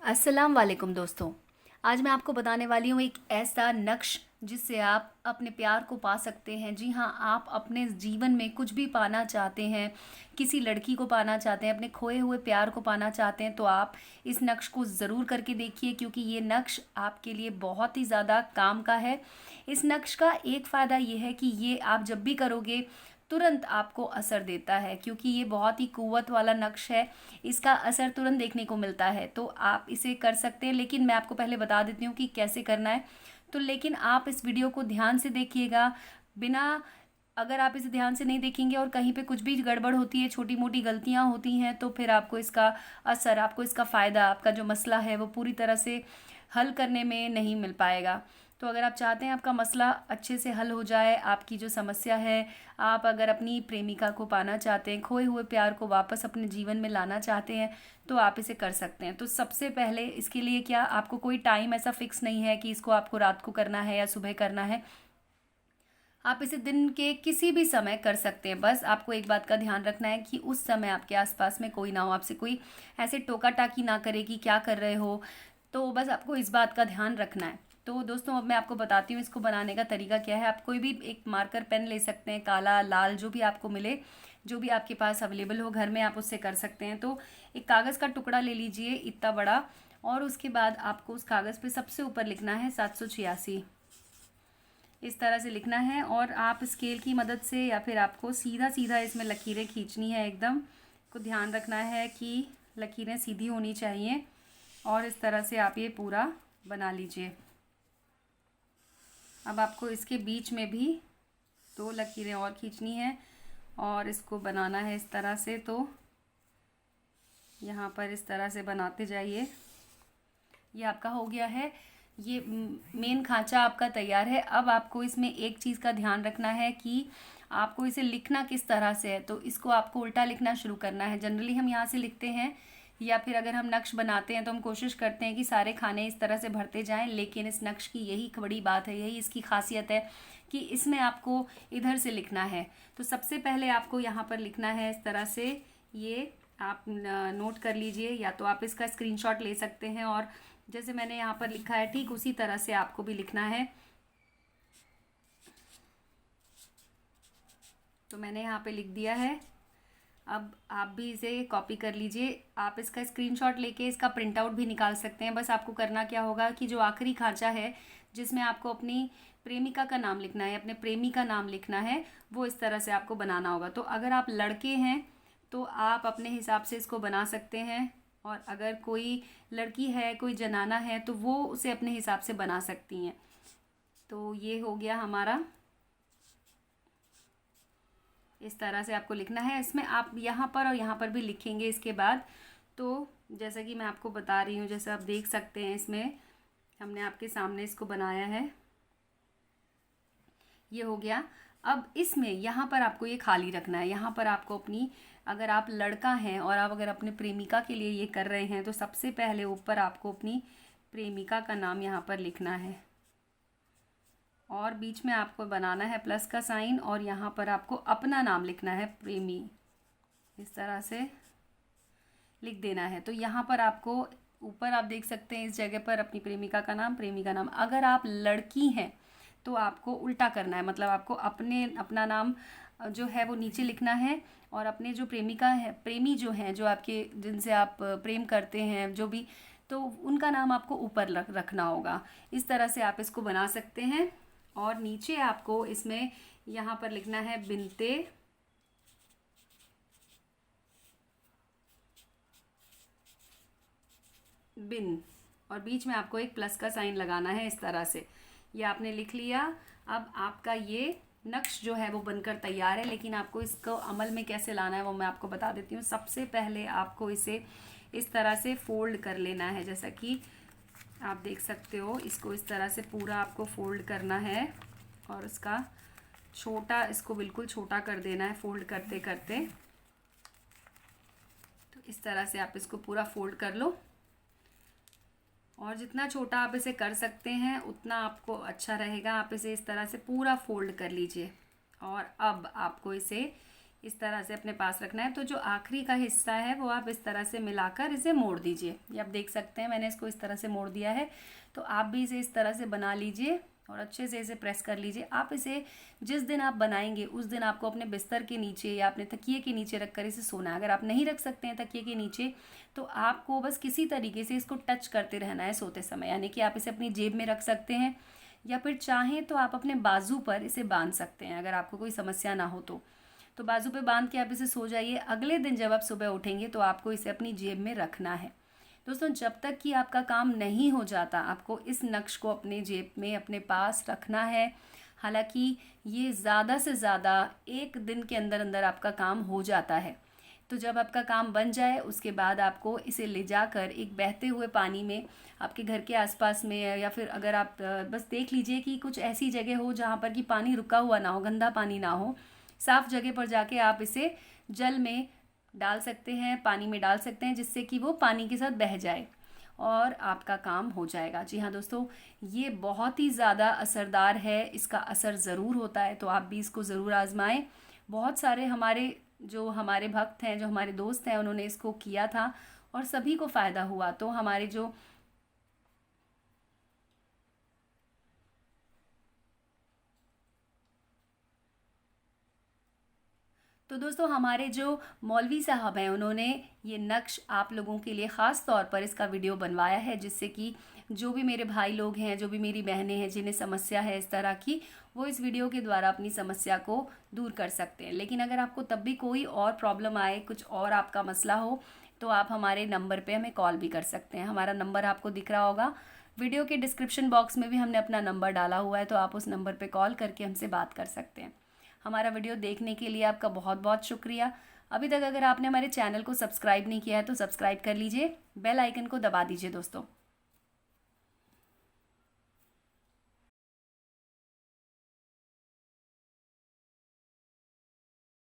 अस्सलाम वालेकुम दोस्तों। आज मैं आपको बताने वाली हूँ एक ऐसा नक्श जिससे आप अपने प्यार को पा सकते हैं। जी हाँ, आप अपने जीवन में कुछ भी पाना चाहते हैं, किसी लड़की को पाना चाहते हैं, अपने खोए हुए प्यार को पाना चाहते हैं, तो आप इस नक्श को ज़रूर करके देखिए, क्योंकि ये नक्श आपके लिए बहुत ही ज़्यादा काम का है। इस नक्श का एक फ़ायदा ये है कि ये आप जब भी करोगे तुरंत आपको असर देता है, क्योंकि ये बहुत ही कुव्वत वाला नक्श है। इसका असर तुरंत देखने को मिलता है, तो आप इसे कर सकते हैं। लेकिन मैं आपको पहले बता देती हूँ कि कैसे करना है। तो लेकिन आप इस वीडियो को ध्यान से देखिएगा। बिना अगर आप इसे ध्यान से नहीं देखेंगे और कहीं पे कुछ भी गड़बड़ होती है, छोटी मोटी गलतियां होती हैं, तो फिर आपको इसका असर, आपको इसका फ़ायदा, आपका जो मसला है वो पूरी तरह से हल करने में नहीं मिल पाएगा। तो अगर आप चाहते हैं आपका मसला अच्छे से हल हो जाए, आपकी जो समस्या है, आप अगर अपनी प्रेमिका को पाना चाहते हैं, खोए हुए प्यार को वापस अपने जीवन में लाना चाहते हैं, तो आप इसे कर सकते हैं। तो सबसे पहले इसके लिए क्या, आपको कोई टाइम ऐसा फिक्स नहीं है कि इसको आपको रात को करना है या सुबह करना है। आप इसे दिन के किसी भी समय कर सकते हैं। बस आपको एक बात का ध्यान रखना है कि उस समय आपके आसपास में कोई ना हो, आपसे कोई ऐसे टोका टाकी ना करे कि क्या कर रहे हो। तो बस आपको इस बात का ध्यान रखना है। तो दोस्तों, अब मैं आपको बताती हूँ इसको बनाने का तरीका क्या है। आप कोई भी एक मार्कर पेन ले सकते हैं, काला लाल जो भी आपको मिले, जो भी आपके पास अवेलेबल हो घर में, आप उससे कर सकते हैं। तो एक कागज़ का टुकड़ा ले लीजिए इतना बड़ा, और उसके बाद आपको उस कागज़ पे सबसे ऊपर लिखना है 786। इस तरह से लिखना है, और आप स्केल की मदद से या फिर आपको सीधा सीधा इसमें लकीरें खींचनी है। एकदम को ध्यान रखना है कि लकीरें सीधी होनी चाहिए, और इस तरह से आप ये पूरा बना लीजिए। अब आपको इसके बीच में भी दो लकीरें और खींचनी है और इसको बनाना है इस तरह से। तो यहाँ पर इस तरह से बनाते जाइए। ये आपका हो गया है। ये मेन खांचा आपका तैयार है। अब आपको इसमें एक चीज़ का ध्यान रखना है कि आपको इसे लिखना किस तरह से है। तो इसको आपको उल्टा लिखना शुरू करना है। जनरली हम यहाँ से लिखते हैं, या फिर अगर हम नक्श बनाते हैं तो हम कोशिश करते हैं कि सारे खाने इस तरह से भरते जाएं, लेकिन इस नक्श की यही बड़ी बात है, यही इसकी खासियत है कि इसमें आपको इधर से लिखना है। तो सबसे पहले आपको यहाँ पर लिखना है इस तरह से। ये आप नोट कर लीजिए, या तो आप इसका स्क्रीनशॉट ले सकते हैं, और जैसे मैंने यहाँ पर लिखा है ठीक उसी तरह से आपको भी लिखना है। तो मैंने यहाँ पे लिख दिया है। अब आप भी इसे कॉपी कर लीजिए। आप इसका स्क्रीनशॉट लेके इसका प्रिंट आउट भी निकाल सकते हैं। बस आपको करना क्या होगा कि जो आखिरी खांचा है जिसमें आपको अपनी प्रेमिका का नाम लिखना है, अपने प्रेमी का नाम लिखना है, वो इस तरह से आपको बनाना होगा। तो अगर आप लड़के हैं तो आप अपने हिसाब से इसको बना सकते हैं, और अगर कोई लड़की है, कोई जनाना है, तो वो उसे अपने हिसाब से बना सकती हैं। तो ये हो गया हमारा। इस तरह से आपको लिखना है। इसमें आप यहाँ पर और यहाँ पर भी लिखेंगे इसके बाद। तो जैसा कि मैं आपको बता रही हूँ, जैसे आप देख सकते हैं, इसमें हमने आपके सामने इसको बनाया है। ये हो गया। अब इसमें यहाँ पर आपको ये खाली रखना है। यहाँ पर आपको अपनी, अगर आप लड़का हैं और आप अगर अपने प्रेमिका के लिए ये कर रहे हैं, तो सबसे पहले ऊपर आपको अपनी प्रेमिका का नाम यहाँ पर लिखना है, और बीच में आपको बनाना है प्लस का साइन, और यहाँ पर आपको अपना नाम लिखना है प्रेमी। इस तरह से लिख देना है। तो यहाँ पर आपको ऊपर आप देख सकते हैं इस जगह पर अपनी प्रेमिका का नाम, प्रेमी का नाम। अगर आप लड़की हैं तो आपको उल्टा करना है, मतलब आपको अपना नाम जो है वो नीचे लिखना है, और अपने जो प्रेमिका है, प्रेमी जो हैं, जो आपके, जिनसे आप प्रेम करते हैं, जो भी, तो उनका नाम आपको ऊपर रखना होगा। इस तरह से आप इसको बना सकते हैं। और नीचे आपको इसमें यहाँ पर लिखना है बिनते बिन, और बीच में आपको एक प्लस का साइन लगाना है इस तरह से। ये आपने लिख लिया। अब आपका ये नक्श जो है वो बनकर तैयार है, लेकिन आपको इसको अमल में कैसे लाना है वो मैं आपको बता देती हूँ। सबसे पहले आपको इसे इस तरह से फोल्ड कर लेना है, जैसा कि आप देख सकते हो। इसको इस तरह से पूरा आपको फोल्ड करना है, और इसका छोटा, इसको बिल्कुल छोटा कर देना है फोल्ड करते करते। तो इस तरह से आप इसको पूरा फोल्ड कर लो, और जितना छोटा आप इसे कर सकते हैं उतना आपको अच्छा रहेगा। आप इसे इस तरह से पूरा फोल्ड कर लीजिए, और अब आपको इसे इस तरह से अपने पास रखना है। तो जो आखिरी का हिस्सा है वो आप इस तरह से मिलाकर इसे मोड़ दीजिए। ये आप देख सकते हैं मैंने इसको इस तरह से मोड़ दिया है। तो आप भी इसे इस तरह से बना लीजिए और अच्छे से इसे प्रेस कर लीजिए। आप इसे जिस दिन आप बनाएंगे उस दिन आपको अपने बिस्तर के नीचे या अपने तकिए के नीचे रखकर इसे सोना है। अगर आप नहीं रख सकते हैं तकिए के नीचे तो आपको बस किसी तरीके से इसको टच करते रहना है सोते समय, यानी कि आप इसे अपनी जेब में रख सकते हैं या फिर चाहें तो आप अपने बाजू पर इसे बांध सकते हैं अगर आपको कोई समस्या ना हो तो बाजू पे बांध के आप इसे सो जाइए। अगले दिन जब आप सुबह उठेंगे तो आपको इसे अपनी जेब में रखना है। दोस्तों, जब तक कि आपका काम नहीं हो जाता आपको इस नक्श को अपने जेब में अपने पास रखना है। हालांकि ये ज़्यादा से ज़्यादा 1 दिन के अंदर अंदर आपका काम हो जाता है। तो जब आपका काम बन जाए उसके बाद आपको इसे ले जाकर एक बहते हुए पानी में आपके घर के आसपास में या फिर अगर आप बस देख लीजिए कि कुछ ऐसी जगह हो जहाँ पर कि पानी रुका हुआ ना हो, गंदा पानी ना हो, साफ जगह पर जाके आप इसे जल में डाल सकते हैं, पानी में डाल सकते हैं, जिससे कि वो पानी के साथ बह जाए और आपका काम हो जाएगा। जी हाँ दोस्तों, ये बहुत ही ज़्यादा असरदार है, इसका असर ज़रूर होता है। तो आप भी इसको ज़रूर आजमाएं। बहुत सारे हमारे भक्त हैं, जो हमारे दोस्त हैं, उन्होंने इसको किया था और सभी को फ़ायदा हुआ। तो हमारे जो तो दोस्तों, हमारे जो मौलवी साहब हैं उन्होंने ये नक्श आप लोगों के लिए ख़ास तौर पर इसका वीडियो बनवाया है, जिससे कि जो भी मेरे भाई लोग हैं, जो भी मेरी बहनें हैं जिन्हें समस्या है इस तरह की, वो इस वीडियो के द्वारा अपनी समस्या को दूर कर सकते हैं। लेकिन अगर आपको तब भी कोई और प्रॉब्लम आए, कुछ और आपका मसला हो, तो आप हमारे नंबर पे हमें कॉल भी कर सकते हैं। हमारा नंबर आपको दिख रहा होगा, वीडियो के डिस्क्रिप्शन बॉक्स में भी हमने अपना नंबर डाला हुआ है, तो आप उस नंबर पर कॉल करके हमसे बात कर सकते हैं। हमारा वीडियो देखने के लिए आपका बहुत बहुत शुक्रिया। अभी तक अगर आपने हमारे चैनल को सब्सक्राइब नहीं किया है तो सब्सक्राइब कर लीजिए, बेल आइकन को दबा दीजिए दोस्तों।